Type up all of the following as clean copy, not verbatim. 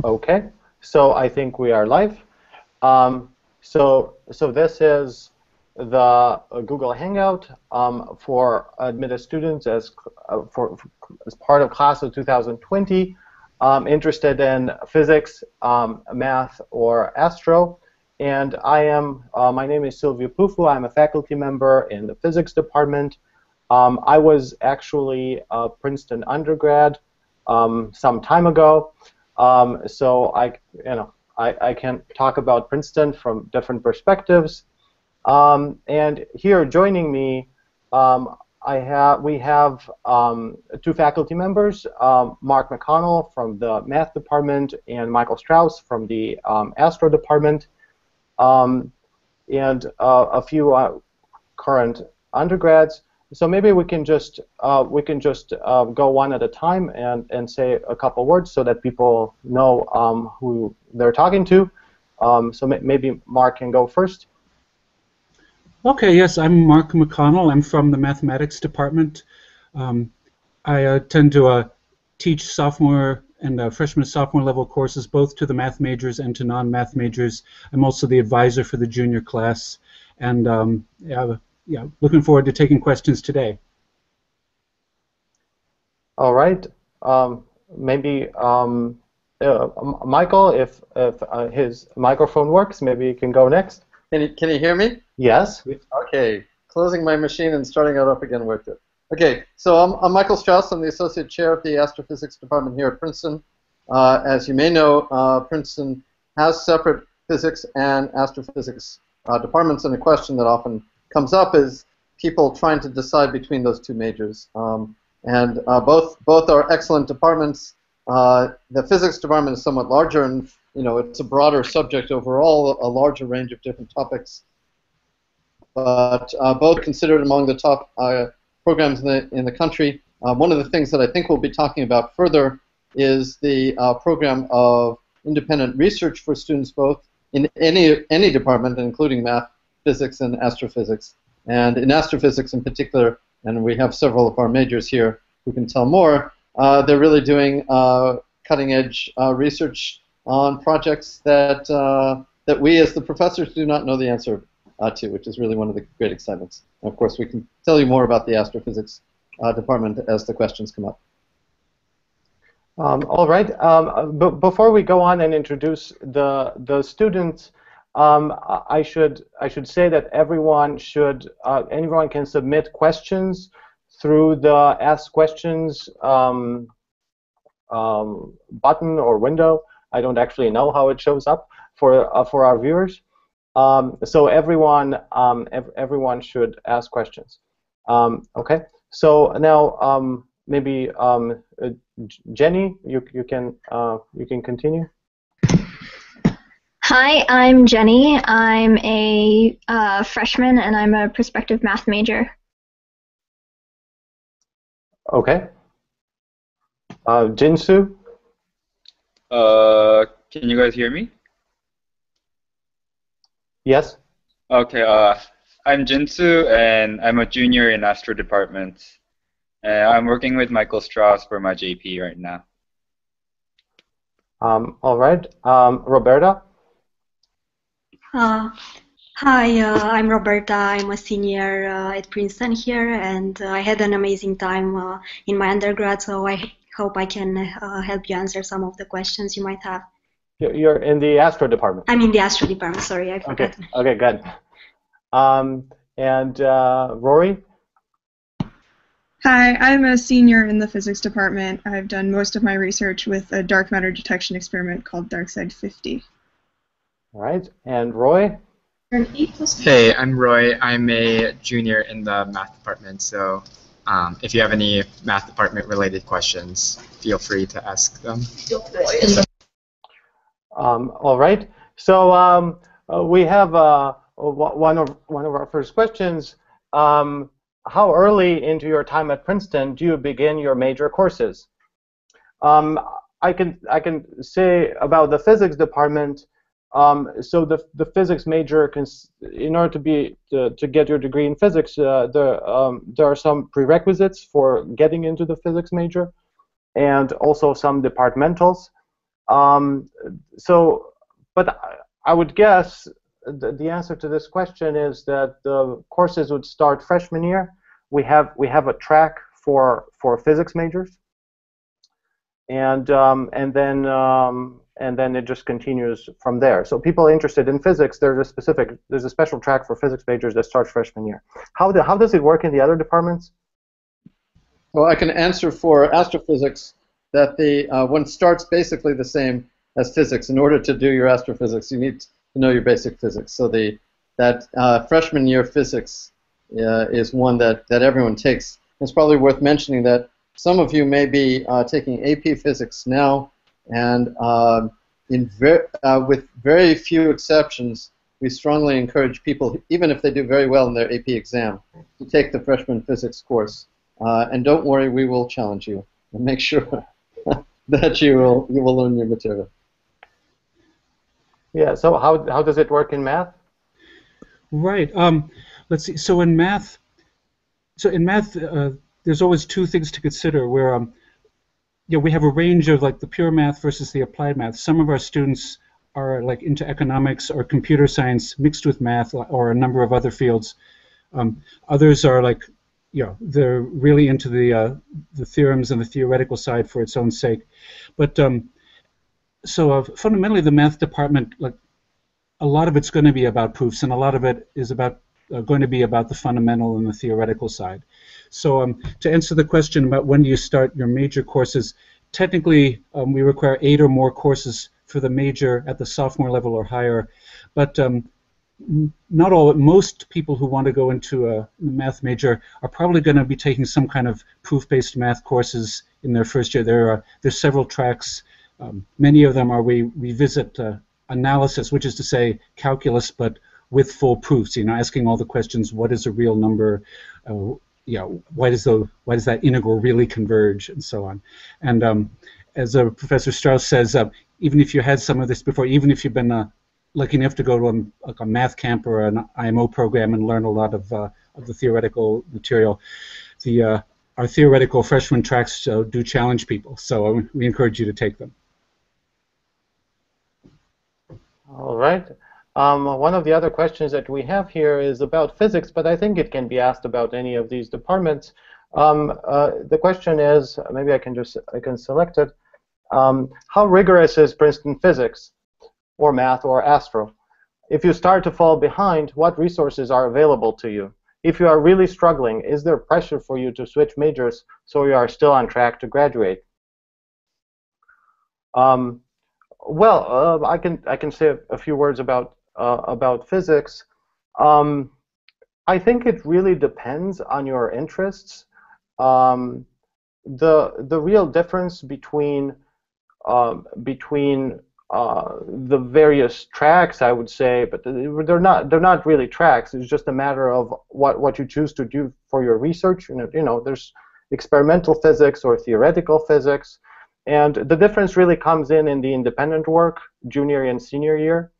Okay, so I think we are live. So this is the Google Hangout for admitted students as part of class of 2020 interested in physics, math, or astro. And my name is Silvio Pufu. I'm a faculty member in the physics department. I was actually a Princeton undergrad some time ago. So I can talk about Princeton from different perspectives. And here joining me, we have two faculty members, Mark McConnell from the math department and Michael Straus from the astro department, and a few current undergrads. So maybe we can just go one at a time and say a couple words so that people know who they're talking to. So maybe Mark can go first. Okay, yes, I'm Mark McConnell. I'm from the mathematics department. I tend to teach sophomore and freshman and sophomore level courses both to the math majors and to non-math majors. I'm also the advisor for the junior class, and yeah, looking forward to taking questions today. All right. Maybe Michael, if his microphone works, maybe you can go next. Can you hear me? Yes. Okay. Closing my machine and starting it up again worked it. Okay. So I'm Michael Straus. I'm the associate chair of the astrophysics department here at Princeton. As you may know, Princeton has separate physics and astrophysics departments, and a question that often comes up is people trying to decide between those two majors. And both are excellent departments. The physics department is somewhat larger, and it's a broader subject overall, a larger range of different topics. But both considered among the top programs in the country. One of the things that I think we'll be talking about further is the program of independent research for students both in any department, including math, physics, and astrophysics. And in astrophysics in particular, and we have several of our majors here who can tell more, they're really doing cutting-edge research on projects that we as the professors do not know the answer to, which is really one of the great excitements. And of course, we can tell you more about the astrophysics department as the questions come up. All right. Before we go on and introduce the students, I should say that anyone can submit questions through the Ask Questions button or window. I don't actually know how it shows up for our viewers. So everyone should ask questions. Okay. So now maybe Jenny, you can continue. Hi, I'm Jenny. I'm a freshman, and I'm a prospective math major. Okay. Jinsu? Can you guys hear me? Yes. Okay. I'm Jinsu, and I'm a junior in Astro department. I'm working with Michael Straus for my JP right now. All right. Roberta? Hi, I'm Roberta. I'm a senior at Princeton here, and I had an amazing time in my undergrad, so I hope I can help you answer some of the questions you might have. You're in the Astro department? I'm in the Astro department, sorry, I forgot. Okay, good. And Rory? Hi, I'm a senior in the physics department. I've done most of my research with a dark matter detection experiment called Darkside 50. All right, and Roy? Hey, I'm Roy. I'm a junior in the math department, so if you have any math department related questions, feel free to ask them. All right, so we have one of our first questions. How early into your time at Princeton do you begin your major courses? I can say about the physics department. So the physics major, in order to get your degree in physics, there are some prerequisites for getting into the physics major, and also some departmentals. So, but I would guess the answer to this question is that the courses would start freshman year. We have a track for physics majors, and then it just continues from there. So people interested in physics, there's a special track for physics majors that starts freshman year. How does it work in the other departments? Well, I can answer for astrophysics that the one starts basically the same as physics. In order to do your astrophysics, you need to know your basic physics. So that freshman year physics is one that everyone takes. It's probably worth mentioning that some of you may be taking AP Physics now, and with very few exceptions, we strongly encourage people, even if they do very well in their AP exam, to take the freshman physics course. And don't worry, we will challenge you and make sure that you will learn your material. Yeah. So how does it work in math? Right. Let's see. So in math, there's always two things to consider. Where we have a range of like the pure math versus the applied math. Some of our students are like into economics or computer science mixed with math or a number of other fields. Others are like, they're really into the theorems and the theoretical side for its own sake. But so fundamentally, the math department, like a lot of it's going to be about proofs, and a lot of it is about going to be about the fundamental and the theoretical side. So to answer the question about when do you start your major courses, technically we require 8 or more courses for the major at the sophomore level or higher, but not all. Most people who want to go into a math major are probably going to be taking some kind of proof-based math courses in their first year. There's several tracks. Many of them are we revisit analysis, which is to say calculus, but with full proofs. Asking all the questions: what is a real number? Why does that integral really converge, and so on. And as Professor Straus says, even if you had some of this before, even if you've been lucky enough to go to a math camp or an IMO program and learn a lot of the theoretical material, our theoretical freshman tracks do challenge people. So we encourage you to take them. All right. One of the other questions that we have here is about physics, but I think it can be asked about any of these departments. The question is, maybe I can select it. How rigorous is Princeton physics, or math, or astro? If you start to fall behind, what resources are available to you? If you are really struggling, is there pressure for you to switch majors so you are still on track to graduate? Well, I can say a few words about physics. I think it really depends on your interests. The real difference between the various tracks, I would say, but they're not really tracks. It's just a matter of what you choose to do for your research. There's experimental physics or theoretical physics, and the difference really comes in the independent work, junior and senior year.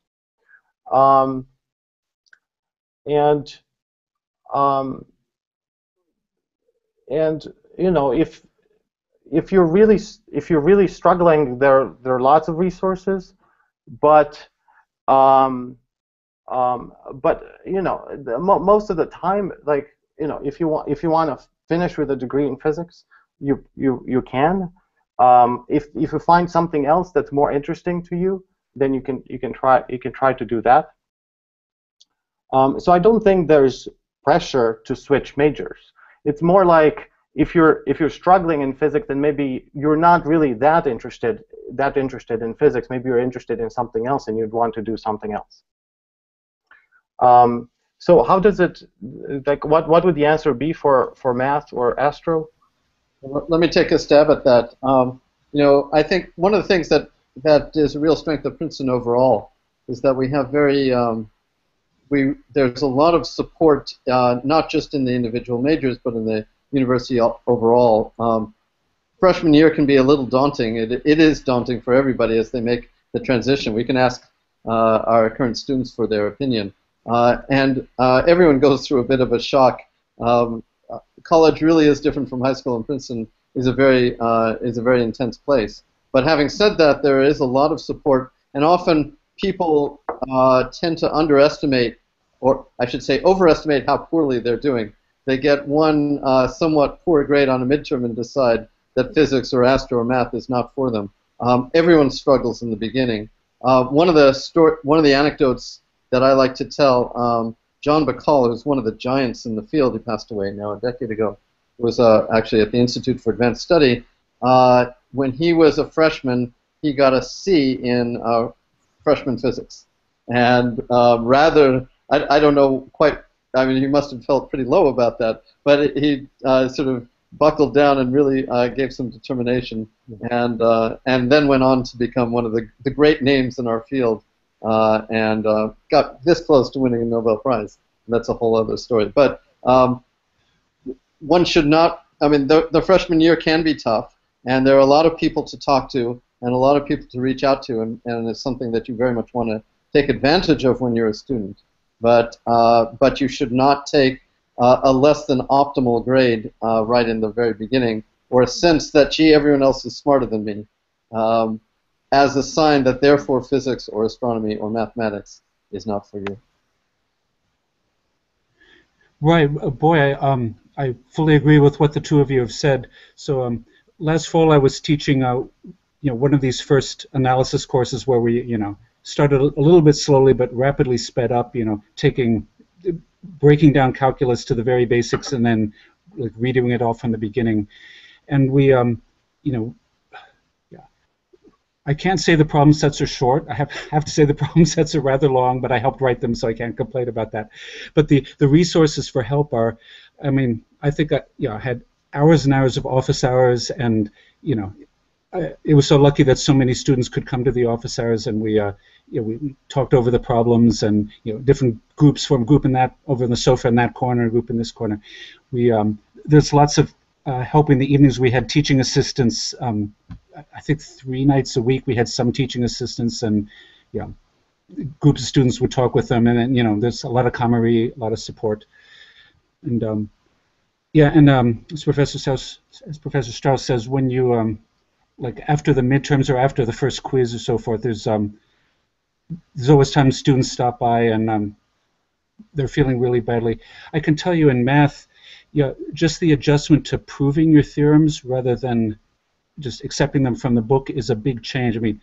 If you're really struggling, there are lots of resources, but most of the time, if you want to finish with a degree in physics, you can. If you find something else that's more interesting to you, then you can try to do that. So I don't think there's pressure to switch majors. It's more like if you're struggling in physics, then maybe you're not really that interested in physics. Maybe you're interested in something else, and you'd want to do something else. So how does it, what would the answer be for math or astro? Let me take a stab at that. I think one of the things that is a real strength of Princeton overall is that we have there's a lot of support, not just in the individual majors, but in the university overall. Freshman year can be a little daunting. It is daunting for everybody as they make the transition. We can ask our current students for their opinion. And everyone goes through a bit of a shock. College really is different from high school, and Princeton is a very intense place. But having said that, there is a lot of support, and often people tend to underestimate, or I should say overestimate, how poorly they're doing. They get one somewhat poor grade on a midterm and decide that physics or astro or math is not for them. Everyone struggles in the beginning. One of the anecdotes that I like to tell, John Bacall, who's one of the giants in the field, he passed away now a decade ago, was actually at the Institute for Advanced Study. When he was a freshman, he got a C in freshman physics. And I don't know quite, I mean, he must have felt pretty low about that, but he sort of buckled down and really gave some determination, and then went on to become one of the great names in our field, and got this close to winning a Nobel Prize. That's a whole other story. But one should not, I mean, the freshman year can be tough, and there are a lot of people to talk to and a lot of people to reach out to, and it's something that you very much want to take advantage of when you're a student. But you should not take a less than optimal grade right in the very beginning, or a sense that, gee, everyone else is smarter than me, as a sign that therefore physics or astronomy or mathematics is not for you. Right, boy, I fully agree with what the two of you have said. So last fall I was teaching, one of these first analysis courses where we, started a little bit slowly but rapidly sped up, breaking down calculus to the very basics and then like redoing it all from the beginning. And we, I can't say the problem sets are short. I have to say the problem sets are rather long, but I helped write them, so I can't complain about that. But the resources for help are, I mean, I think I had hours and hours of office hours, and it was so lucky that so many students could come to the office hours, and we talked over the problems, and different groups formed, group in that over in the sofa in that corner, group in this corner. We there's lots of help in the evenings. We had teaching assistants. I think 3 nights a week we had some teaching assistants, and groups of students would talk with them, and then there's a lot of camaraderie, a lot of support, and as Professor Straus says, when you like after the midterms or after the first quiz or so forth, there's always times students stop by and they're feeling really badly. I can tell you in math, just the adjustment to proving your theorems rather than just accepting them from the book is a big change. I mean,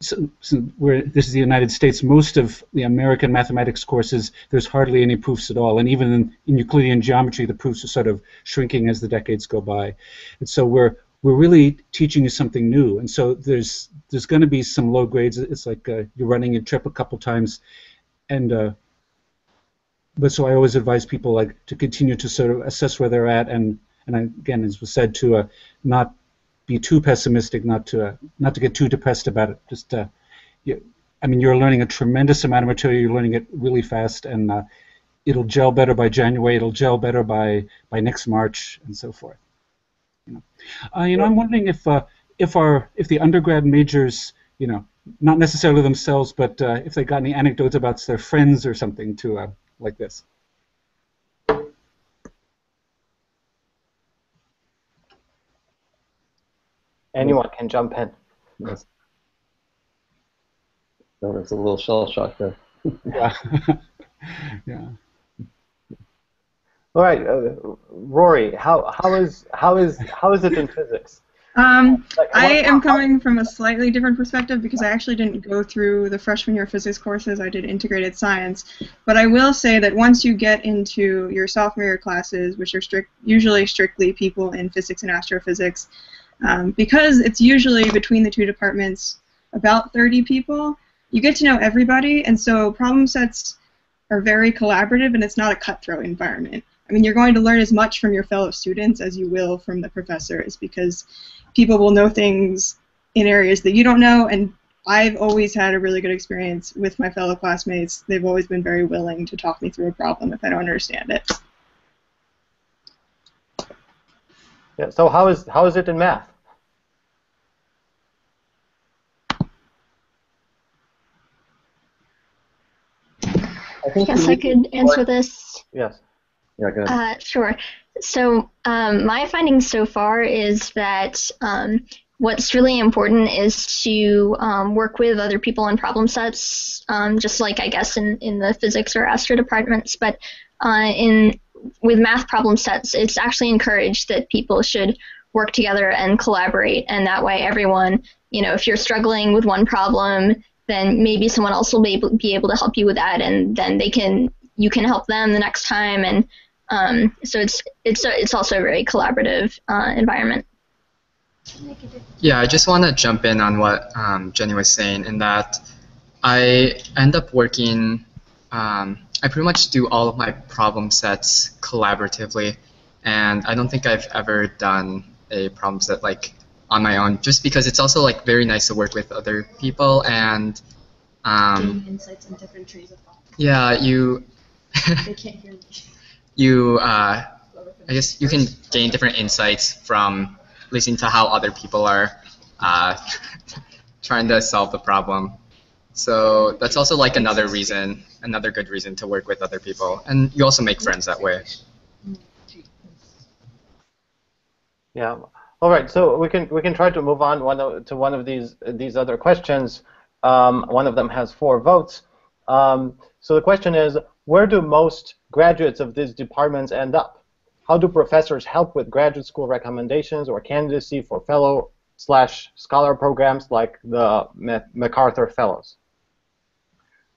so this is the United States. Most of the American mathematics courses, there's hardly any proofs at all, and even in Euclidean geometry, the proofs are sort of shrinking as the decades go by. And so we're really teaching you something new, and so there's going to be some low grades. It's like you're running your trip a couple times, and but so I always advise people to continue to sort of assess where they're at, and again, as was said, to not be too pessimistic, not to get too depressed about it. Just I mean, you're learning a tremendous amount of material. You're learning it really fast, and it'll gel better by January. It'll gel better by next March, and so forth. I'm wondering if the undergrad majors, not necessarily themselves, but if they got any anecdotes about their friends or something to like this. Anyone can jump in. Yes. There's a little shell shock there. Yeah. Yeah. All right, Rory, how is it in physics? I am coming from a slightly different perspective because I actually didn't go through the freshman year physics courses. I did integrated science. But I will say that once you get into your sophomore year classes, which are usually strictly people in physics and astrophysics, because it's usually between the two departments about 30 people, you get to know everybody, and so problem sets are very collaborative, and it's not a cutthroat environment. I mean, you're going to learn as much from your fellow students as you will from the professors, because people will know things in areas that you don't know, and I've always had a really good experience with my fellow classmates. They've always been very willing to talk me through a problem if I don't understand it. Yeah. So how is it in math? Yes, I could answer this. Yes. Yeah, go ahead. Sure. So my findings so far is that what's really important is to work with other people in problem sets, just like I guess in the physics or astro departments. But with math problem sets, it's actually encouraged that people should work together and collaborate, and that way everyone, if you're struggling with one problem, then maybe someone else will be able to help you with that, and then you can help them the next time, and so it's also a very collaborative environment. Yeah, I just want to jump in on what Jenny was saying, in that I end up working, I pretty much do all of my problem sets collaboratively, and I don't think I've ever done a problem set like on my own, just because it's also like very nice to work with other people and gain insights and different trees of thought. Yeah, you They can't hear me. you I guess you can gain different insights from listening to how other people are trying to solve the problem. So that's also like another good reason to work with other people, and you also make friends that way. Yeah. All right. So we can try to move on to one of these other questions. One of them has 4 votes. So the question is, where do most graduates of these departments end up? How do professors help with graduate school recommendations or candidacy for fellow/scholar programs like the MacArthur Fellows?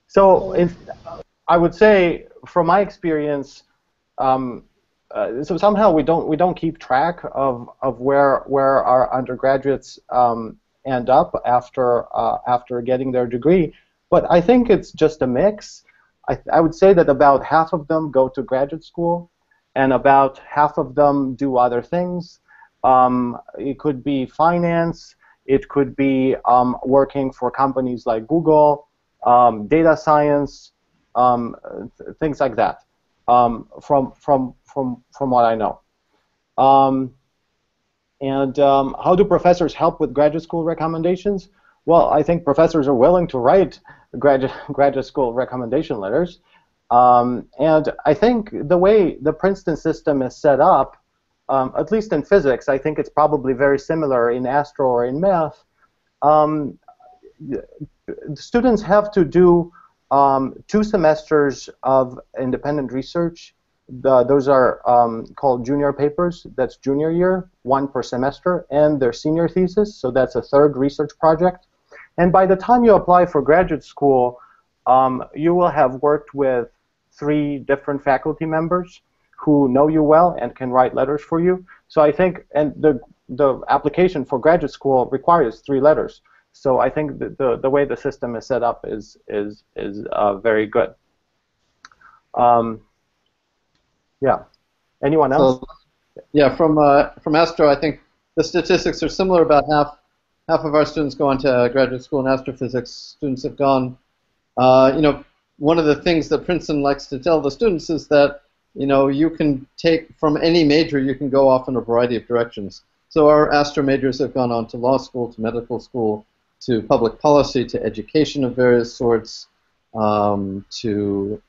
So I would say, from my experience, so somehow we don't keep track of where our undergraduates end up after getting their degree. But I think it's just a mix. I would say that about half of them go to graduate school, and about half of them do other things. It could be finance. It could be working for companies like Google, data science, things like that. From what I know. How do professors help with graduate school recommendations? Well, I think professors are willing to write graduate school recommendation letters. And I think the way the Princeton system is set up, at least in physics, I think it's probably very similar in astro or in math. Students have to do 2 semesters of independent research. Those are called junior papers. That's junior year, 1 per semester, and their senior thesis. So that's a 3rd research project. And by the time you apply for graduate school, you will have worked with 3 different faculty members who know you well and can write letters for you. So I think, and the application for graduate school requires 3 letters. So I think the way the system is set up is very good. Yeah. Anyone else? So, yeah, from Astro, I think the statistics are similar. About half of our students go on to graduate school in astrophysics. Students have gone. One of the things that Princeton likes to tell the students is that you can take from any major, you can go off in a variety of directions. So our Astro Majors have gone on to law school, to medical school, to public policy, to education of various sorts, to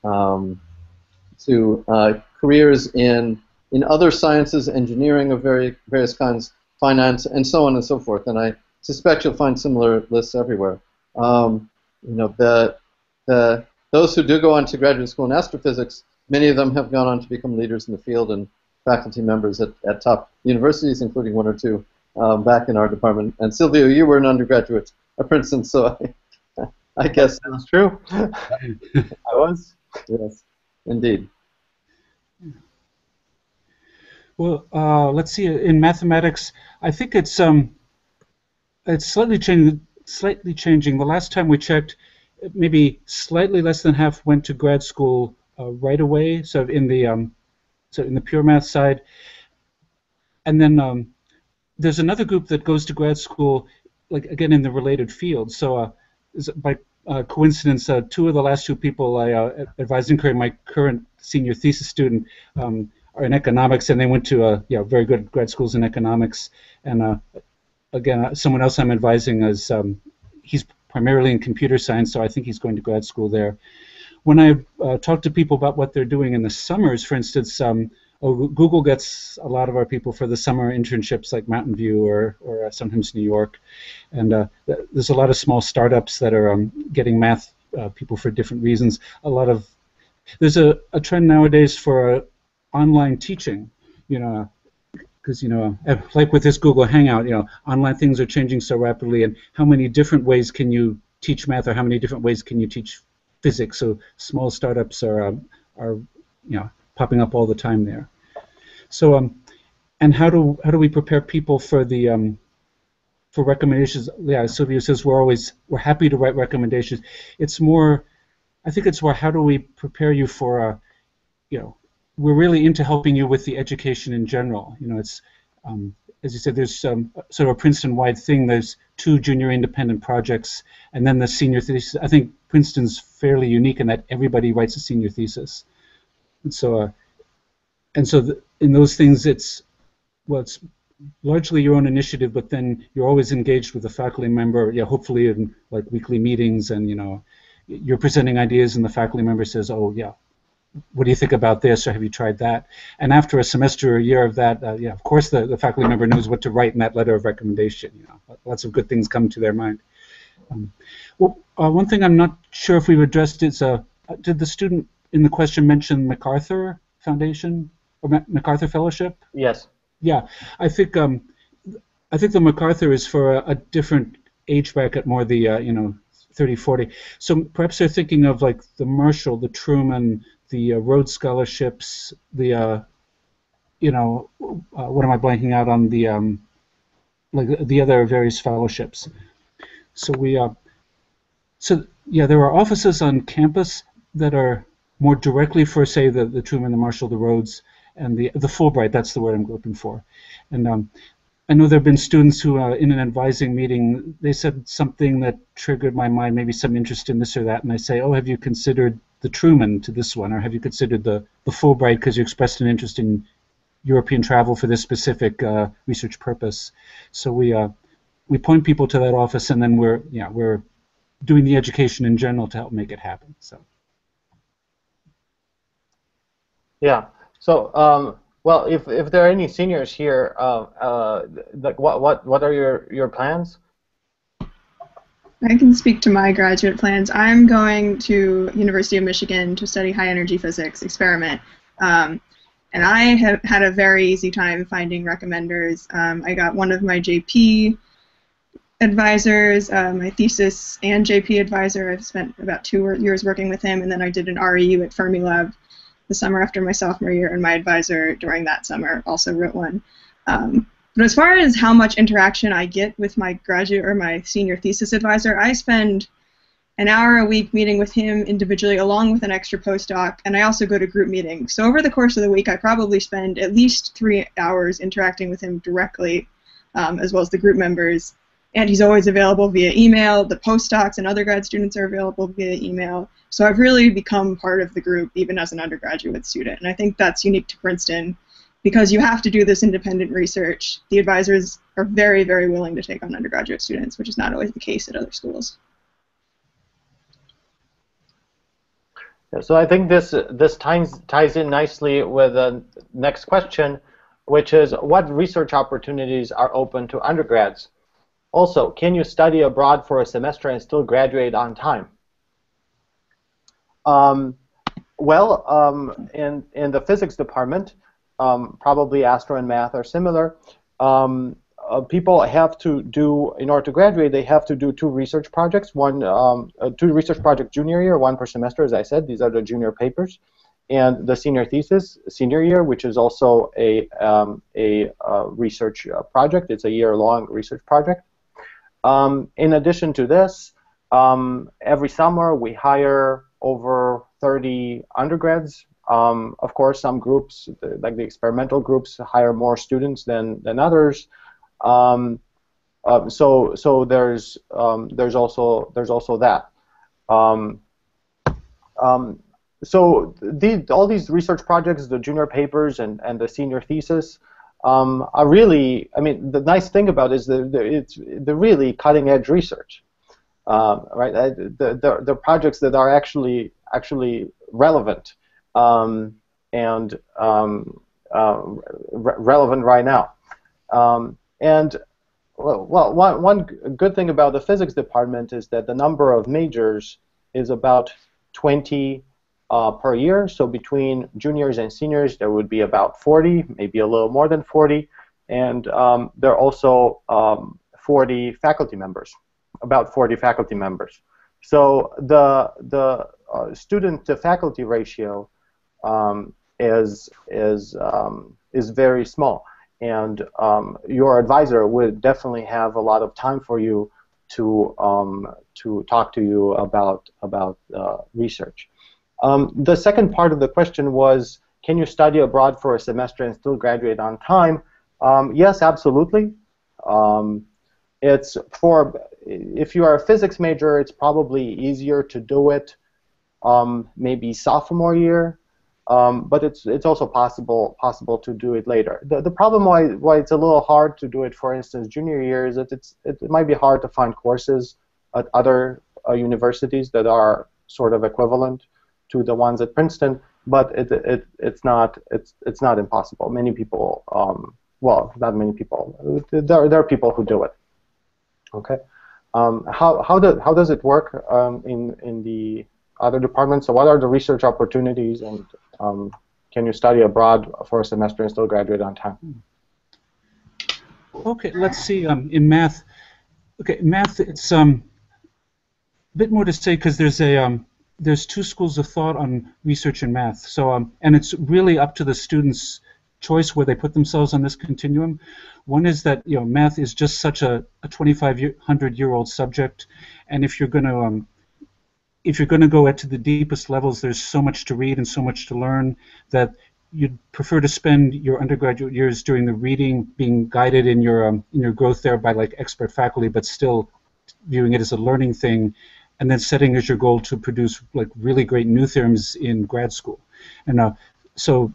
careers in other sciences, engineering of various kinds, finance, and so on and so forth. And I suspect you'll find similar lists everywhere. Those who do go on to graduate school in astrophysics, many of them have gone on to become leaders in the field and faculty members at top universities, including 1 or 2 back in our department. And Silvio, you were an undergraduate at Princeton, so I guess that's true. I was. Yes, indeed. Well, let's see. In mathematics, I think it's slightly changing. The last time we checked, maybe slightly less than half went to grad school right away. So in the pure math side, and then there's another group that goes to grad school, like again in the related field. So by coincidence, 2 of the last 2 people I advised in my current senior thesis student are in economics, and they went to very good grad schools in economics. And again, someone else I'm advising is he's primarily in computer science, so I think he's going to grad school there. When I talk to people about what they're doing in the summers, for instance, Google gets a lot of our people for the summer internships like Mountain View or sometimes New York. And there's a lot of small startups that are getting math people for different reasons. There's a trend nowadays for online teaching, because like with this Google Hangout, online things are changing so rapidly, and how many different ways can you teach math, or how many different ways can you teach physics? So small startups are popping up all the time there. So and how do we prepare people for the for recommendations? Yeah, Sylvia says we're happy to write recommendations. It's more, I think it's more, how do we prepare you for we're really into helping you with the education in general. It's as you said, there's sort of a Princeton-wide thing. There's 2 junior independent projects, and then the senior thesis. I think Princeton's fairly unique in that everybody writes a senior thesis, and so in those things, it's largely your own initiative, but then you're always engaged with a faculty member. Hopefully in like weekly meetings, and you're presenting ideas, and the faculty member says, "Oh yeah, what do you think about this, or have you tried that?" And after a semester or a year of that, of course the faculty member knows what to write in that letter of recommendation. Lots of good things come to their mind. One thing I'm not sure if we've addressed is, did the student in the question mention MacArthur Foundation or MacArthur Fellowship? Yes. Yeah, I think the MacArthur is for a different age bracket, more the 30, 40. So perhaps they're thinking of like the Marshall, the Truman, the Rhodes scholarships, the what am I blanking out on, the like the other various fellowships. So there are offices on campus that are more directly for, say, the Truman, the Marshall, the Rhodes, and the Fulbright. That's the word I'm looking for. And I know there have been students who, in an advising meeting, they said something that triggered my mind, maybe some interest in this or that, and I say, "Oh, have you considered the Truman to this one, or have you considered the Fulbright because you expressed an interest in European travel for this specific research purpose?" So we point people to that office, and then we're doing the education in general to help make it happen. So. Yeah. So. Well, if there are any seniors here, like what are your plans? I can speak to my graduate plans. I'm going to University of Michigan to study high energy physics experiment, and I have had a very easy time finding recommenders. I got one of my JP advisors, my thesis and JP advisor. I've spent about 2 years working with him, and then I did an REU at Fermilab the summer after my sophomore year, and my advisor during that summer also wrote one. But as far as how much interaction I get with my graduate or my senior thesis advisor, I spend an hour a week meeting with him individually along with an extra postdoc, and I also go to group meetings. So over the course of the week, I probably spend at least 3 hours interacting with him directly, as well as the group members. And he's always available via email. The postdocs and other grad students are available via email. So I've really become part of the group, even as an undergraduate student. And I think that's unique to Princeton, because you have to do this independent research. The advisors are very, very willing to take on undergraduate students, which is not always the case at other schools. Yeah, so I think this ties in nicely with the next question, which is, what research opportunities are open to undergrads? Also, can you study abroad for a semester and still graduate on time? In the physics department, probably Astro and Math are similar. People have to do, in order to graduate, they have to do 2 research projects. 2 research projects junior year, 1 per semester, as I said. These are the junior papers. And the senior thesis, senior year, which is also a research project. It's a year-long research project. In addition to this, every summer we hire over 30 undergrads. Of course, some groups, like the experimental groups, hire more students than others. So there's also that. So all these research projects, the junior papers and the senior thesis, are really, I mean, the nice thing about it is they're really cutting edge research, right? The projects that are actually relevant, and relevant right now. And well, one good thing about the physics department is that the number of majors is about 20 per year. So between juniors and seniors, there would be about 40, maybe a little more than 40. And there are also 40 faculty members, about 40 faculty members. So the student to faculty ratio is very small, and your advisor would definitely have a lot of time for you to talk to you about research. The second part of the question was, can you study abroad for a semester and still graduate on time? Yes, absolutely. If you are a physics major, it's probably easier to do it maybe sophomore year, but it's also possible to do it later. The problem why it's a little hard to do it, for instance, junior year, is that it might be hard to find courses at other universities that are sort of equivalent to the ones at Princeton, but it's not impossible. Many people, well, not many people. There are people who do it. Okay. How does it work in the other departments? So what are the research opportunities, and can you study abroad for a semester and still graduate on time? Okay, let's see. In math, math, it's a bit more to say because there's two schools of thought on research in math. So and it's really up to the students' choice where they put themselves on this continuum. One is that math is just such a 2,500-year-old subject, and if you're going to go to the deepest levels, there's so much to read and so much to learn that you'd prefer to spend your undergraduate years doing the reading, being guided in your growth there by like expert faculty, but still viewing it as a learning thing, and then setting as your goal to produce like really great new theorems in grad school. And so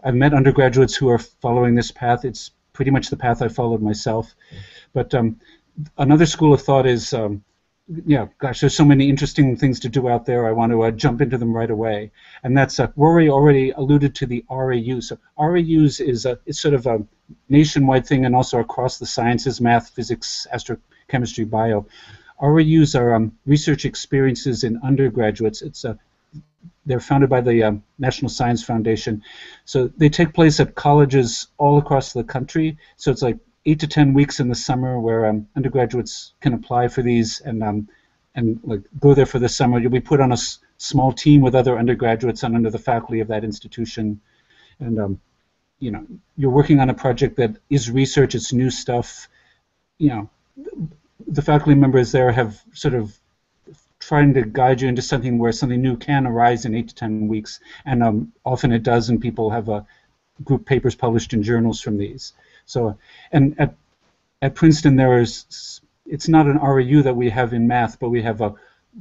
I've met undergraduates who are following this path. It's pretty much the path I followed myself. But another school of thought is, yeah, gosh, there's so many interesting things to do out there. I want to jump into them right away. And that's, Rory already alluded to the RAU. So RAUs is it's sort of a nationwide thing and also across the sciences, math, physics, astrochemistry, bio. RAUs are research experiences in undergraduates. They're founded by the National Science Foundation. So they take place at colleges all across the country. So it's like 8 to 10 weeks in the summer where undergraduates can apply for these and like go there for the summer. You'll be put on a small team with other undergraduates and under the faculty of that institution. And you're working on a project that is research, it's new stuff. The faculty members there have sort of trying to guide you into something where something new can arise in 8 to 10 weeks, and often it does, and people have group papers published in journals from these. So, and at Princeton it's not an RAU that we have in math, but we have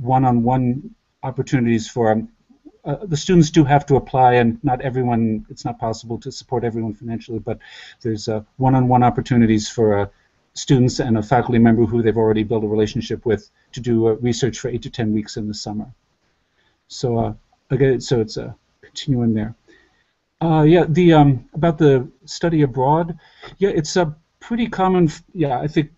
one-on-one opportunities for the students do have to apply, and not everyone, it's not possible to support everyone financially, but there's one-on-one opportunities for students and a faculty member who they've already built a relationship with to do research for 8 to 10 weeks in the summer. So again, so it's a continuum there. Yeah, about the study abroad. Yeah, it's a pretty common. Yeah, I think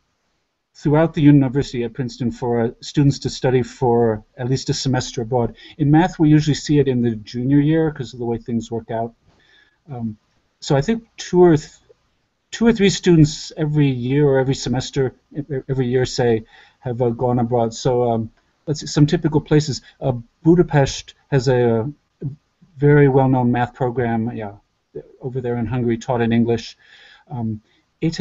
throughout the university at Princeton for students to study for at least a semester abroad. In math, we usually see it in the junior year because of the way things work out. So I think two or three students every year or every semester, every year, say, have gone abroad. So let's see, some typical places. Budapest has a very well-known math program, yeah, over there in Hungary, taught in English. ETH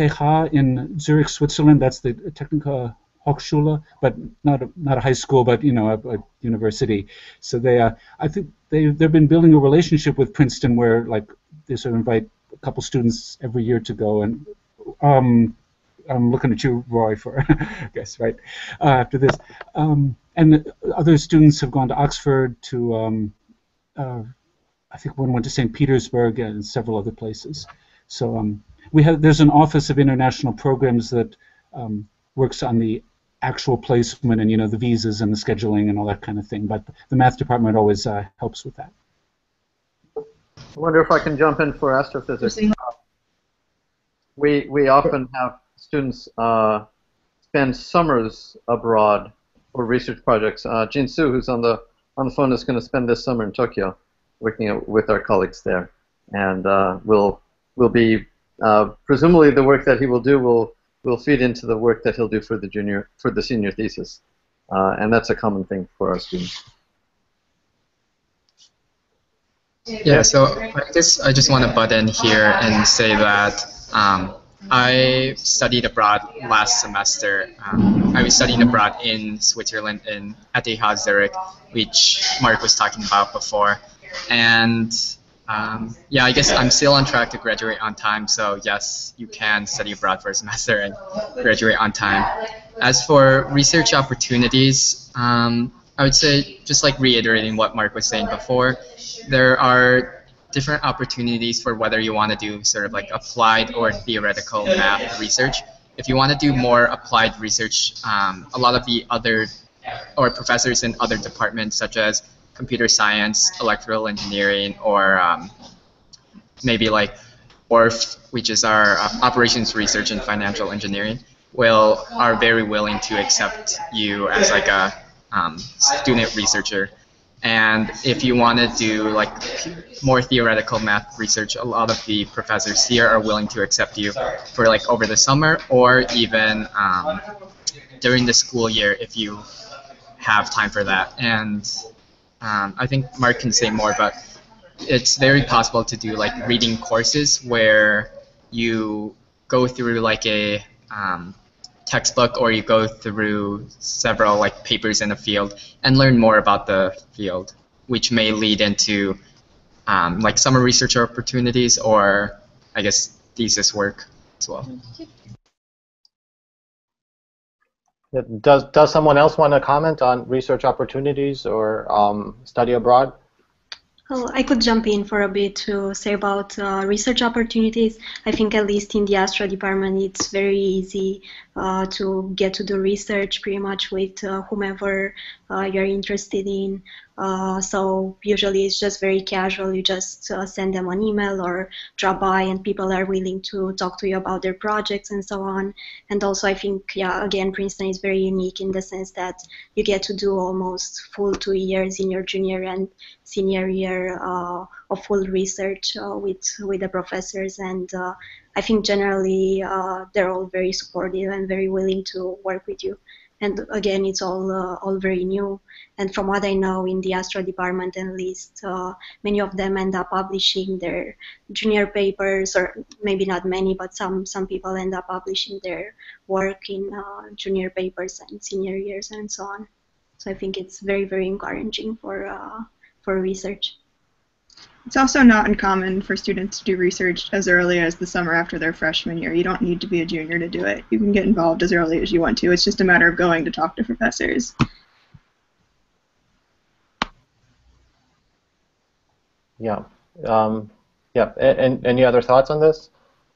in Zurich, Switzerland, that's the Technische Hochschule, but not a high school, but a university. So I think they've been building a relationship with Princeton where like they sort of invite a couple students every year to go, and I'm looking at you, Roy, for I guess, right, after this. And other students have gone to Oxford, to I think one went to St. Petersburg and several other places. So there's an Office of International Programs that works on the actual placement and the visas and the scheduling and all that kind of thing. But the math department always helps with that. I wonder if I can jump in for astrophysics. We often have students spend summers abroad for research projects. Jin-Soo, who's on the phone, is going to spend this summer in Tokyo, working with our colleagues there, and will be presumably the work that he will do will feed into the work that he'll do for the senior thesis, and that's a common thing for our students. Yeah, so I guess I just want to butt in here and say that I studied abroad last semester. I was studying abroad in Switzerland at the ETH Zurich, which Mark was talking about before. And yeah, I guess I'm still on track to graduate on time. So yes, you can study abroad for a semester and graduate on time. As for research opportunities, I would say, just like reiterating what Mark was saying before, there are different opportunities for whether you want to do sort of like applied or theoretical math research. If you want to do more applied research, a lot of the other professors in other departments such as computer science, electrical engineering, or maybe like ORF, which is our operations research and financial engineering, are very willing to accept you as like a student researcher. And if you want to do like more theoretical math research, a lot of the professors here are willing to accept you for like over the summer or even during the school year if you have time for that. And I think Mark can say more, but it's very possible to do like reading courses where you go through like a textbook or you go through several like papers in a field and learn more about the field, which may lead into like summer research opportunities or I guess thesis work as well. Does someone else want to comment on research opportunities or study abroad? Well, I could jump in for a bit to say about research opportunities. I think at least in the Astro department, it's very easy to get to do research pretty much with whomever you're interested in. So usually it's just very casual. You just send them an email or drop by and people are willing to talk to you about their projects and so on. And also I think, yeah, again, Princeton is very unique in the sense that you get to do almost full 2 years in your junior and senior year of full research with the professors. And I think generally they're all very supportive and very willing to work with you. And again, it's all very new. And from what I know in the Astro department, at least, many of them end up publishing their junior papers, or maybe not many, but some people end up publishing their work in junior papers and senior years and so on. So I think it's very, very encouraging for research. It's also not uncommon for students to do research as early as the summer after their freshman year. You don't need to be a junior to do it. You can get involved as early as you want to. It's just a matter of going to talk to professors. Yeah. Yeah. And any other thoughts on this?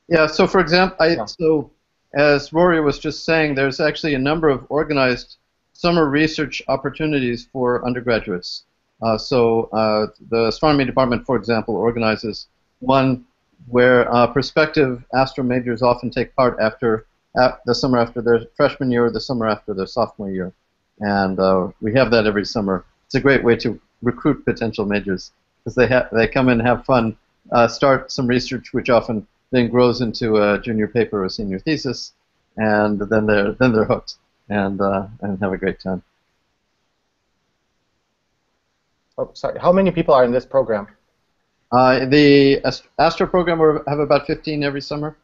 Yeah. So, for example, so as Rory was just saying, there's actually a number of organized summer research opportunities for undergraduates. So the astronomy department, for example, organizes one where prospective Astro Majors often take part the summer after their freshman year or the summer after their sophomore year. And we have that every summer. It's a great way to recruit potential majors because they come in and have fun, start some research which often then grows into a junior paper or senior thesis, and then they're hooked and have a great time. Oh, sorry. How many people are in this program? The Astro Program have about 15 every summer.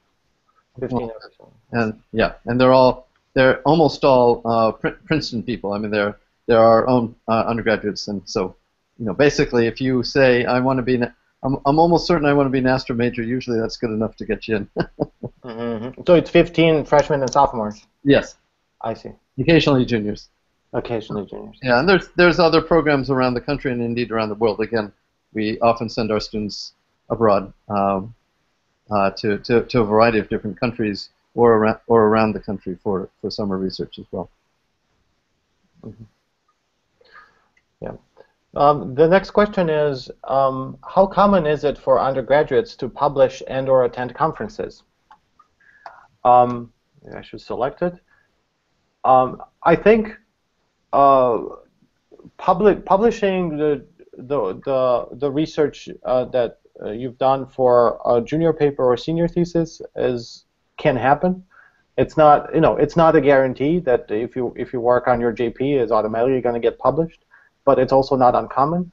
15 every summer. And yeah, and they're almost all Princeton people. I mean, they're our own undergraduates, and so basically, if you say I want to be, I'm almost certain I want to be an Astro Major. Usually, that's good enough to get you in. Mm-hmm. So it's 15 freshmen and sophomores. Yes. I see. Occasionally juniors. Occasionally juniors. Yeah, and there's other programs around the country and indeed around the world. Again, we often send our students abroad to a variety of different countries or around the country for summer research as well. Mm-hmm. Yeah. The next question is, how common is it for undergraduates to publish and/or attend conferences? I should select it. I think publishing the research that you've done for a junior paper or senior thesis can happen. It's not, it's not a guarantee that if you work on your JP is automatically going to get published, but it's also not uncommon.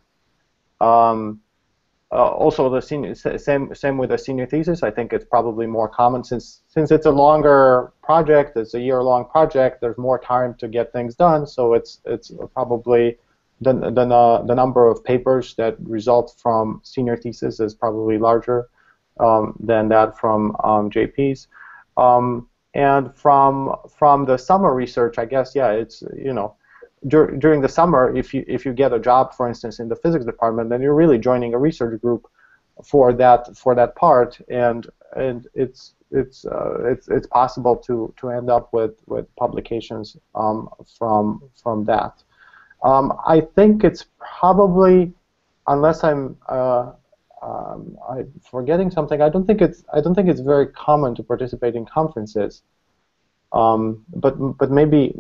Also, the same with a senior thesis. I think it's probably more common since it's a longer project. It's a year-long project. There's more time to get things done. So it's probably the number of papers that result from senior thesis is probably larger than that from JPs. And from the summer research, I guess, yeah, it's during the summer, if you get a job, for instance, in the physics department, then you're really joining a research group for that part, and it's possible to end up with publications from that. I think it's probably, unless I'm forgetting something, I don't think it's very common to participate in conferences. But maybe it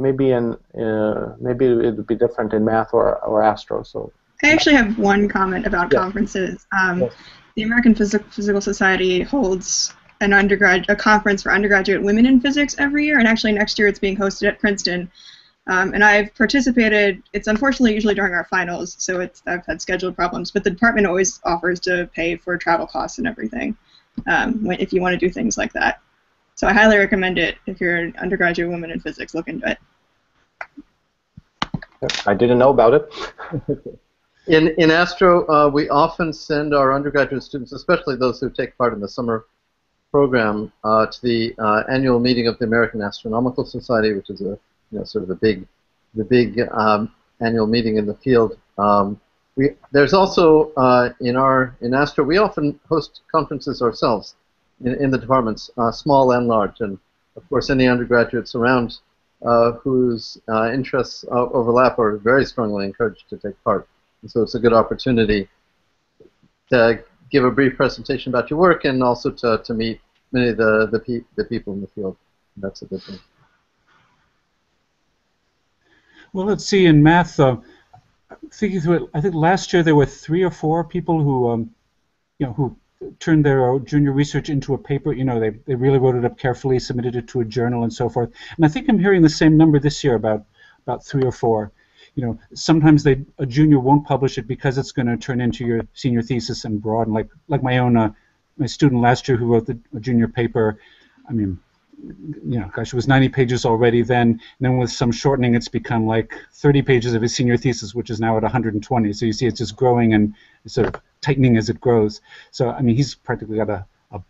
would be different in math or astro. So I actually have one comment about conferences. Yes. The American Physical Society holds a conference for undergraduate women in physics every year, and actually next year it's being hosted at Princeton. And I've participated. It's unfortunately usually during our finals, so I've had scheduled problems. But the department always offers to pay for travel costs and everything if you want to do things like that. So I highly recommend it if you're an undergraduate woman in physics. Look into it. I didn't know about it. In Astro, we often send our undergraduate students, especially those who take part in the summer program, to the annual meeting of the American Astronomical Society, which is sort of the big annual meeting in the field. There's also in Astro, we often host conferences ourselves in the departments, small and large, and of course any undergraduates around whose interests overlap are very strongly encouraged to take part. And so it's a good opportunity to give a brief presentation about your work and also to meet many of the people in the field. That's a good thing. Well, let's see. In math, thinking through it, I think last year there were 3 or 4 people who, who turned their junior research into a paper. They really wrote it up carefully, submitted it to a journal, and so forth. And I think I'm hearing the same number this year, about 3 or 4. Sometimes a junior won't publish it because it's going to turn into your senior thesis and broaden. Like my own my student last year who wrote the junior paper. I mean, gosh, it was 90 pages already then. And then with some shortening, it's become like 30 pages of his senior thesis, which is now at 120. So you see, it's just growing and sort of tightening as it grows. So I mean, he's practically got a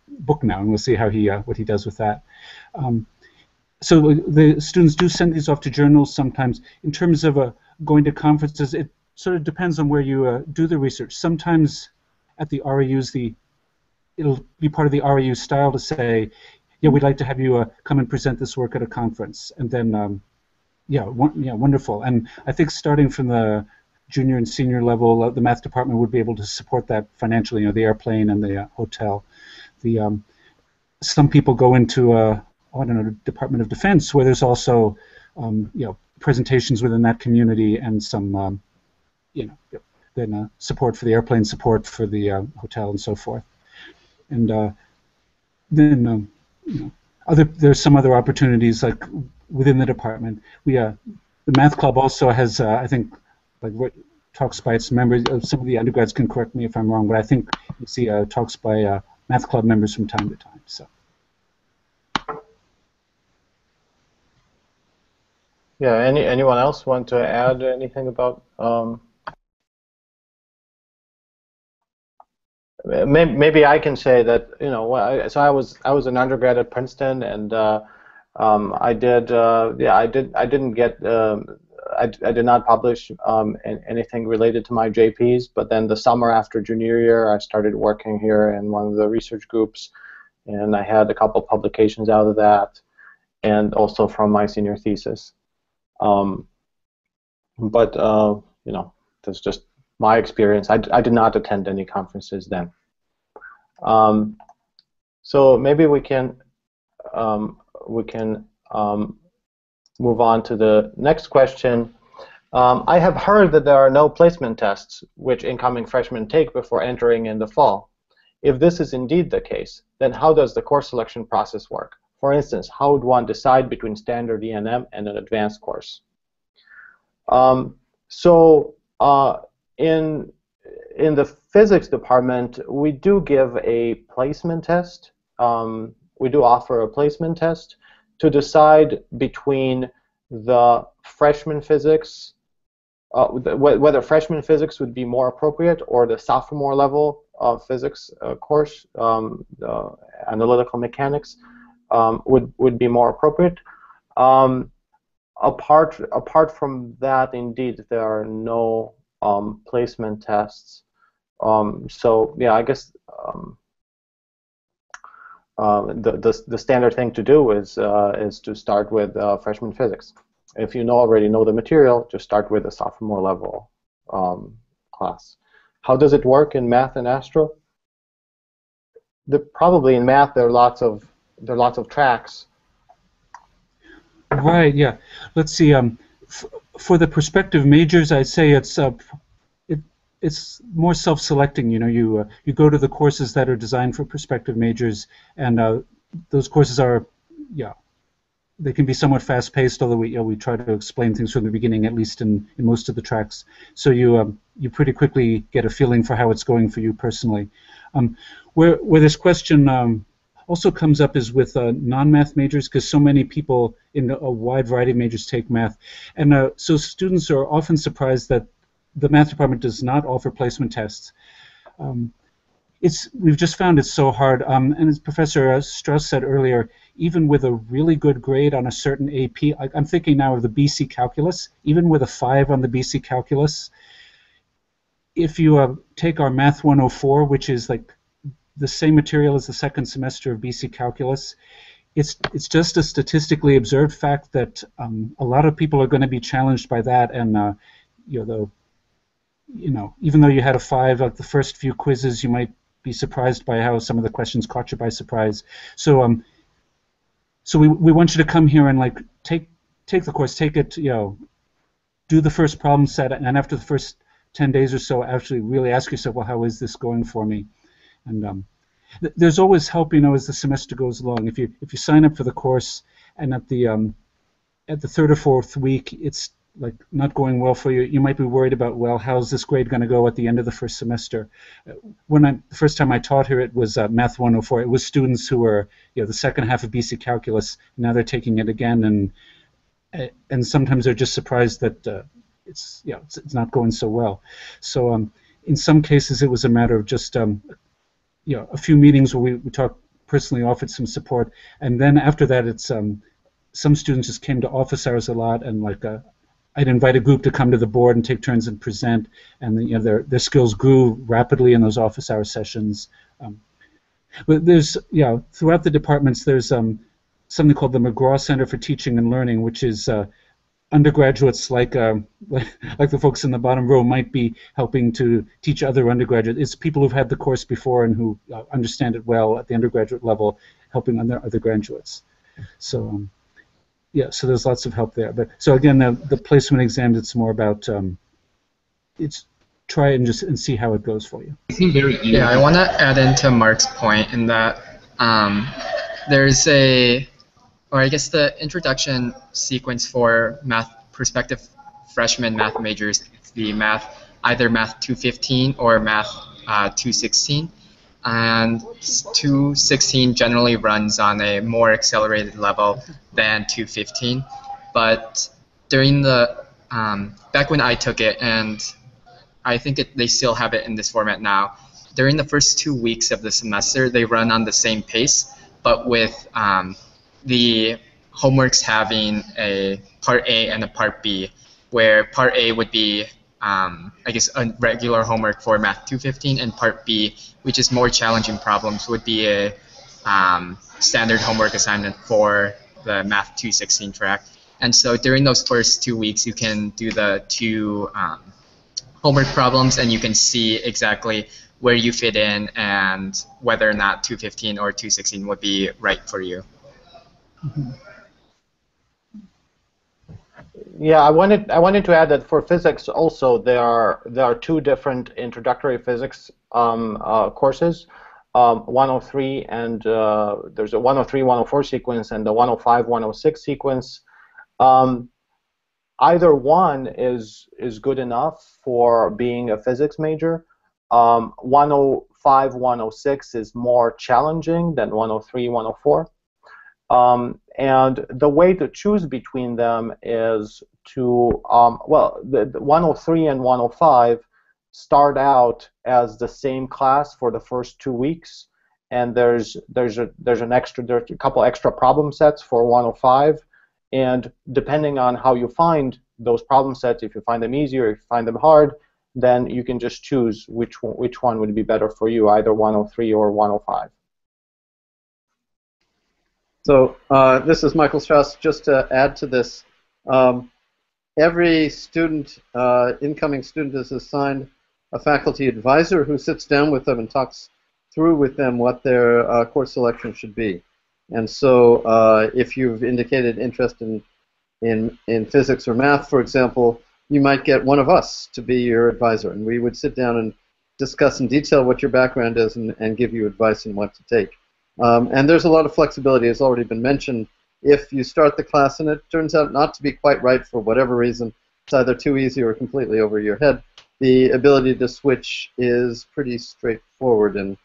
book now, and we'll see how what he does with that. So the students do send these off to journals sometimes. In terms of going to conferences, it sort of depends on where you do the research. Sometimes at the RAUs, it'll be part of the RAU style to say, yeah, we'd like to have you come and present this work at a conference. And then, wonderful. And I think starting from the junior and senior level, the math department would be able to support that financially, the airplane and the hotel. Some people go into Department of Defense, where there's also presentations within that community and some then support for the airplane, support for the hotel, and so forth. And then there's some other opportunities like within the department. The math club also has I think talks by its members. Some of the undergrads can correct me if I'm wrong, but I think you see talks by math club members from time to time. So. Yeah. Anyone else want to add anything about? Maybe I can say that so I was an undergrad at Princeton, and I did not publish anything related to my JPs. But then the summer after junior year, I started working here in one of the research groups, and I had a couple publications out of that, and also from my senior thesis. But that's just my experience. I did not attend any conferences then. So maybe we can move on to the next question. I have heard that there are no placement tests which incoming freshmen take before entering in the fall. If this is indeed the case, then how does the course selection process work? For instance, how would one decide between standard E&M and an advanced course? In the physics department, we do give a placement test. We do offer a placement test to decide between the freshman physics, whether freshman physics would be more appropriate, or the sophomore level of physics course, the analytical mechanics, would be more appropriate. Apart from that, indeed, there are no placement tests. So yeah, I guess the standard thing to do is to start with freshman physics. If you already know the material, just start with a sophomore level class. How does it work in math and astro? Probably in math there are lots of tracks. Right. Yeah. Let's see. For the prospective majors, I'd say it's more self-selecting. You know, you go to the courses that are designed for prospective majors, and those courses are, yeah, they can be somewhat fast-paced. Although we try to explain things from the beginning, at least in most of the tracks. So you pretty quickly get a feeling for how it's going for you personally. Where this question also comes up is with non-math majors, because so many people in a wide variety of majors take math, and so students are often surprised that the math department does not offer placement tests. We've just found it so hard, and as Professor Straus said earlier, even with a really good grade on a certain AP, I'm thinking now of the BC Calculus, even with a 5 on the BC Calculus, if you take our Math 104, which is like the same material as the second semester of BC Calculus, it's just a statistically observed fact that a lot of people are going to be challenged by that, and even though you had a 5 like the first few quizzes, you might be surprised by how some of the questions caught you by surprise. So we want you to come here and like take the course, take it, do the first problem set, and after the first 10 days or so, actually really ask yourself, well, how is this going for me? And there's always help, as the semester goes along. If you sign up for the course and at the third or fourth week it's like not going well for you, you might be worried about, well, how's this grade going to go at the end of the first semester? The first time I taught here, it was Math 104. It was students who were the second half of BC Calculus. Now they're taking it again, and sometimes they're just surprised that it's not going so well. So in some cases it was a matter of just a few meetings where we talked personally, offered some support, and then after that it's some students just came to office hours a lot, and like I'd invite a group to come to the board and take turns and present, and their skills grew rapidly in those office hour sessions. But there's throughout the departments there's something called the McGraw Center for Teaching and Learning, which is undergraduates like the folks in the bottom row might be helping to teach other undergraduates. It's people who've had the course before and who understand it well at the undergraduate level, helping other graduates. So so there's lots of help there. But so again, the placement exams, it's more about try and see how it goes for you. Yeah, I want to add into Mark's point in that there's the introduction sequence for prospective freshman math majors, the either Math 215 or Math 216. And 216 generally runs on a more accelerated level than 215. But during back when I took it, and I think they still have it in this format now, during the first 2 weeks of the semester, they run on the same pace, but with the homeworks having a Part A and a Part B, where Part A would be a regular homework for Math 215, and Part B, which is more challenging problems, would be a standard homework assignment for the Math 216 track. And so during those first 2 weeks, you can do the two homework problems, and you can see exactly where you fit in and whether or not 215 or 216 would be right for you. Mm-hmm. Yeah, I wanted to add that for physics also there are two different introductory physics courses, 103 and there's a 103 104 sequence and the 105 106 sequence. Either one is good enough for being a physics major. 105 106 is more challenging than 103 104. And the way to choose between them is to, well, the 103 and 105 start out as the same class for the first 2 weeks, and there's a couple extra problem sets for 105, and depending on how you find those problem sets, if you find them easier, if you find them hard, then you can just choose which one would be better for you, either 103 or 105. So this is Michael Straus. Just to add to this, every student, incoming student, is assigned a faculty advisor who sits down with them and talks through with them what their course selection should be. And so if you've indicated interest in physics or math, for example, you might get one of us to be your advisor, and we would sit down and discuss in detail what your background is and give you advice on what to take. And there's a lot of flexibility, as already been mentioned. If you start the class and it turns out not to be quite right for whatever reason, it's either too easy or completely over your head, the ability to switch is pretty straightforward, and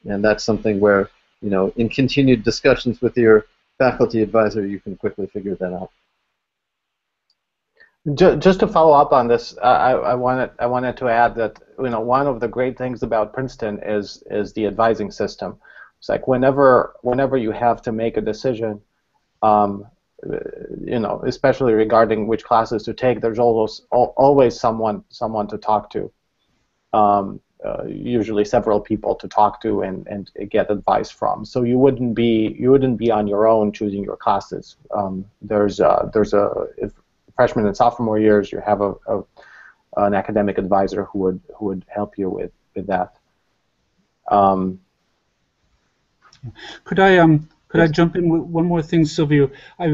that's something where, you know, in continued discussions with your faculty advisor, you can quickly figure that out. Just to follow up on this, I wanted to add that, you know, one of the great things about Princeton is the advising system. It's like whenever you have to make a decision, you know, especially regarding which classes to take, there's always someone to talk to. Usually several people to talk to and get advice from. So you wouldn't be on your own choosing your classes. If freshman and sophomore years, you have an academic advisor who would help you with that. Could I jump in with one more thing, Silvio? I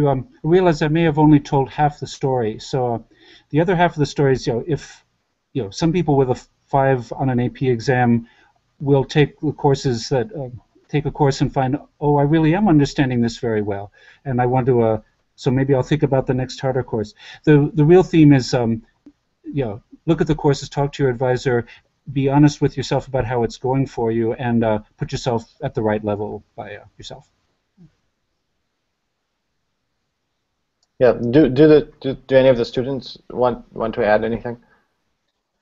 realize I may have only told half the story. So the other half of the story is, if some people with a 5 on an AP exam will take the courses that take a course and find, oh, I really am understanding this very well, and I want to. So maybe I'll think about the next harder course. The real theme is, look at the courses, talk to your advisor, be honest with yourself about how it's going for you, and put yourself at the right level by yourself. Yeah. Do any of the students want to add anything?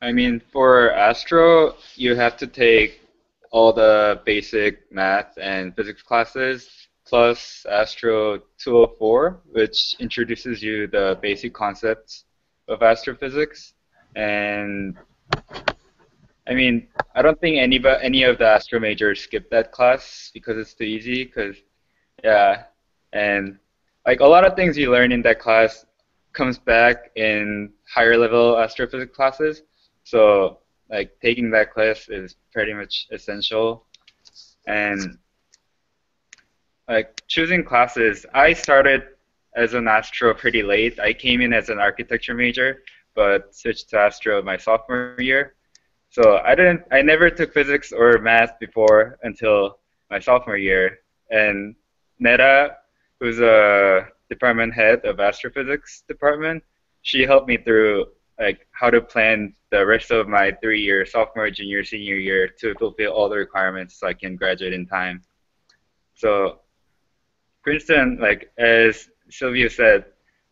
I mean, for Astro, you have to take all the basic math and physics classes, plus Astro 204, which introduces you the basic concepts of astrophysics. And I mean, I don't think any of the Astro Majors skip that class because it's too easy. And like a lot of things you learn in that class comes back in higher level astrophysics classes. So like taking that class is pretty much essential. And like choosing classes, I started as an Astro pretty late. I came in as an architecture major, but switched to Astro my sophomore year. So I never took physics or math before until my sophomore year. And Neta, who's a department head of astrophysics department, she helped me through like how to plan the rest of my 3-year sophomore, junior, senior year to fulfill all the requirements so I can graduate in time. So Princeton, like as Silvio said,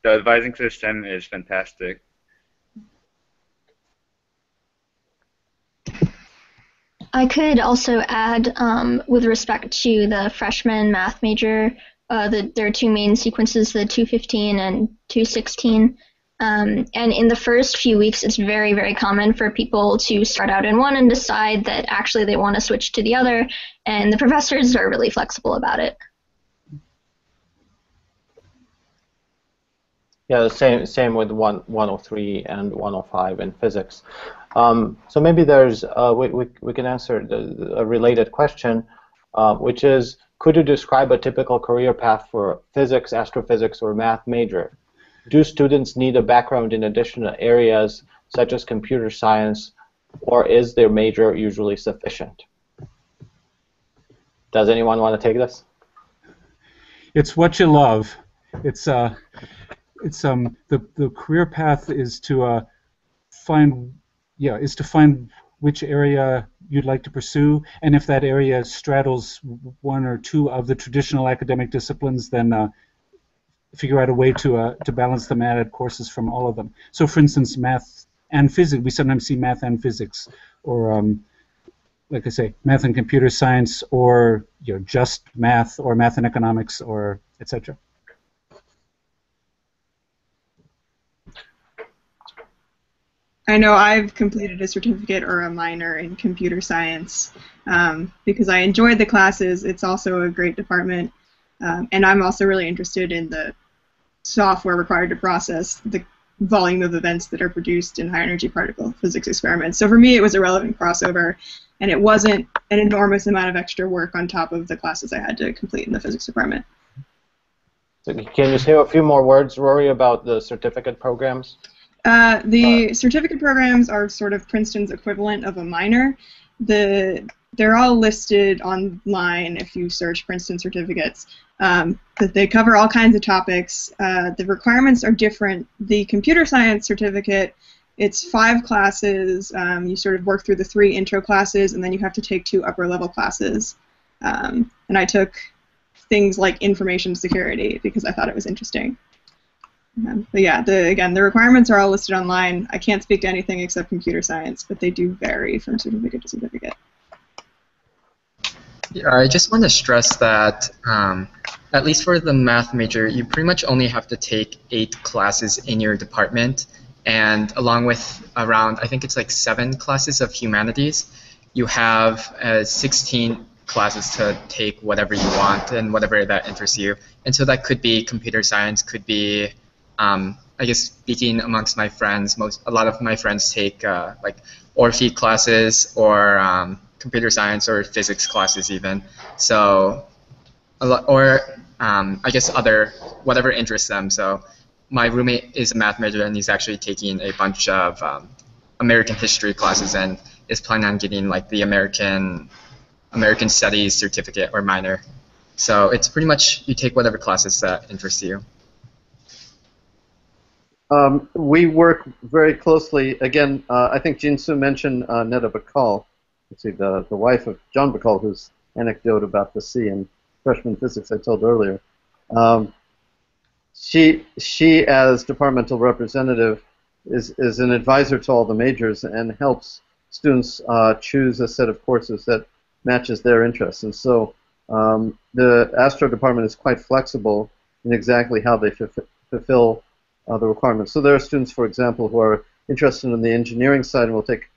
the advising system is fantastic. I could also add, with respect to the freshman math major, there are 2 main sequences, the 215 and 216. And in the first few weeks, it's very, very common for people to start out in one and decide that actually they want to switch to the other, and the professors are really flexible about it. Yeah, the same with 103 and 105 in physics. So maybe there's we can answer a related question, which is, could you describe a typical career path for physics, astrophysics, or math major? Do students need a background in additional areas such as computer science, or is their major usually sufficient? Does anyone want to take this? It's what you love. It's the career path is to find which area you'd like to pursue, and if that area straddles one or two of the traditional academic disciplines, then figure out a way to balance them, add courses from all of them. So, for instance, math and physics. We sometimes see math and physics, or like I say, math and computer science, or just math, or math and economics, or etc. I know I've completed a certificate or a minor in computer science because I enjoyed the classes. It's also a great department, and I'm also really interested in the software required to process the volume of events that are produced in high-energy particle physics experiments. So for me, it was a relevant crossover, and it wasn't an enormous amount of extra work on top of the classes I had to complete in the physics department. So can you say a few more words, Rory, about the certificate programs? The certificate programs are sort of Princeton's equivalent of a minor. They're all listed online if you search Princeton certificates. But they cover all kinds of topics. The requirements are different. The computer science certificate, it's 5 classes. You sort of work through the 3 intro classes, and then you have to take 2 upper-level classes. And I took things like information security because I thought it was interesting. But yeah, again, the requirements are all listed online. I can't speak to anything except computer science, but they do vary from certificate to certificate. Yeah, I just want to stress that at least for the math major, you pretty much only have to take 8 classes in your department, and along with around, I think it's like 7 classes of humanities, you have 16 classes to take whatever you want and whatever that interests you. And so that could be computer science, could be I guess speaking amongst my friends, a lot of my friends take like Orphe classes or computer science or physics classes even. So, I guess whatever interests them. So my roommate is a math major and he's actually taking a bunch of American history classes and is planning on getting like the American Studies certificate or minor. So it's pretty much you take whatever classes that interest you. We work very closely. Again, I think Jin-Soo mentioned Netta Bacall. Let's see, the wife of John Bacall, whose anecdote about the C in freshman physics I told earlier. She, as departmental representative, is an advisor to all the majors and helps students choose a set of courses that matches their interests. And so the Astro department is quite flexible in exactly how they fulfill the requirements. So there are students, for example, who are interested in the engineering side and will take,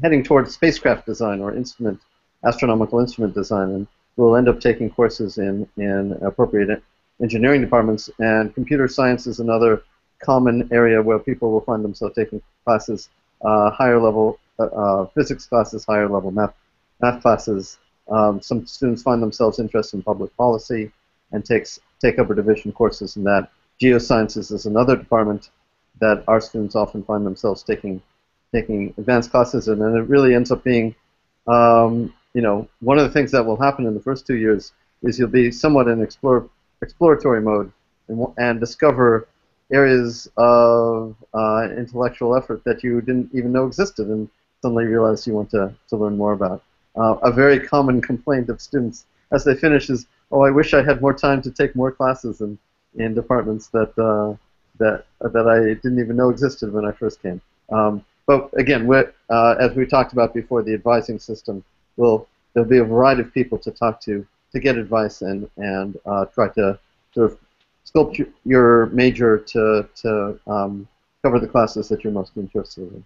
heading towards spacecraft design or astronomical instrument design, and will end up taking courses in appropriate engineering departments. And computer science is another common area where people will find themselves taking classes, higher level physics classes, higher level math classes. Some students find themselves interested in public policy and take upper division courses in that. Geosciences is another department that our students often find themselves taking advanced classes in, and it really ends up being, one of the things that will happen in the first 2 years is you'll be somewhat in exploratory mode and discover areas of intellectual effort that you didn't even know existed, and suddenly realize you want to learn more about. A very common complaint of students as they finish is, oh, I wish I had more time to take more classes in departments that I didn't even know existed when I first came. But again, as we talked about before, the advising system there'll be a variety of people to talk to get advice and try to sort of sculpt your major to cover the classes that you're most interested in.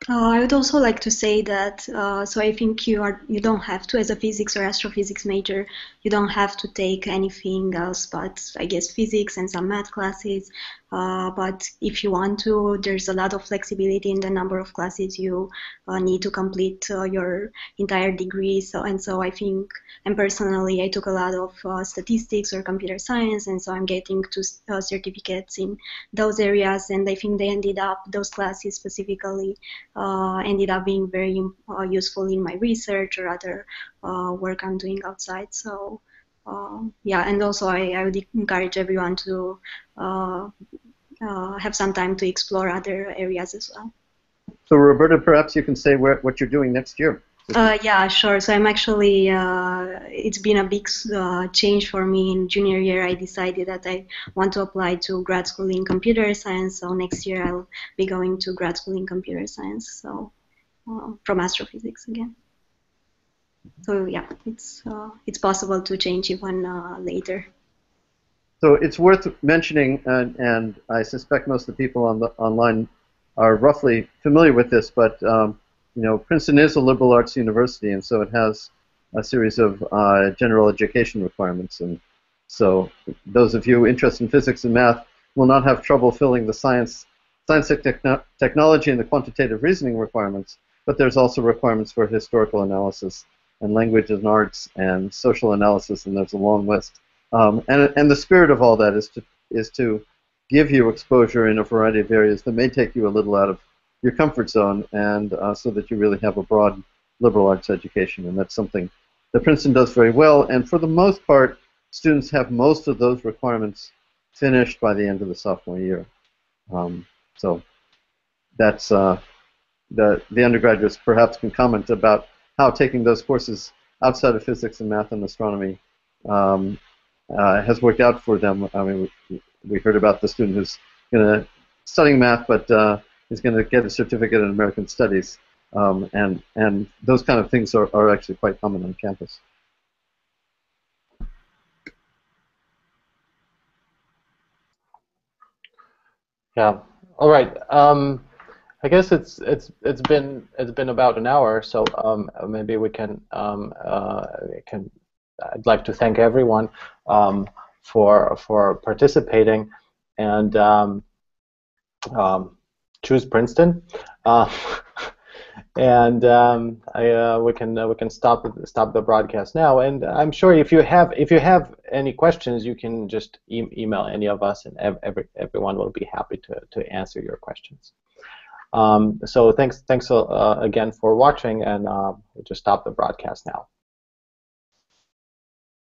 I would also like to say that, so I think you don't have to, as a physics or astrophysics major, you don't have to take anything else but, I guess, physics and some math classes. But if you want to, there's a lot of flexibility in the number of classes you need to complete your entire degree. So I think, and personally, I took a lot of statistics or computer science, and so I'm getting two certificates in those areas, and I think those classes specifically ended up being very useful in my research or other work I'm doing outside. So yeah, and also I would encourage everyone to have some time to explore other areas as well. So Roberta, perhaps you can say what you're doing next year. Yeah, sure. So I'm actually, it's been a big change for me. In junior year, I decided that I want to apply to grad school in computer science. So next year I'll be going to grad school in computer science. So from astrophysics again. So yeah, it's possible to change even later. So it's worth mentioning, and I suspect most of the people on online are roughly familiar with this, but you know, Princeton is a liberal arts university, and so it has a series of general education requirements. And so those of you interested in physics and math will not have trouble filling the science technology and the quantitative reasoning requirements, but there's also requirements for historical analysis and language and arts and social analysis, and there's a long list. And the spirit of all that is to give you exposure in a variety of areas that may take you a little out of your comfort zone, and so that you really have a broad liberal arts education. And that's something that Princeton does very well. And for the most part, students have most of those requirements finished by the end of the sophomore year. So that's the undergraduates perhaps can comment about how taking those courses outside of physics and math and astronomy has worked out for them. I mean, we heard about the student who's studying math, but is going to get a certificate in American Studies, and those kind of things are actually quite common on campus. Yeah. All right. I guess it's been about an hour, so maybe we can I'd like to thank everyone for participating, and choose Princeton, and we can stop the broadcast now. And I'm sure if you have any questions, you can just email any of us, and everyone will be happy to answer your questions. So thanks again for watching, and we'll just stop the broadcast now.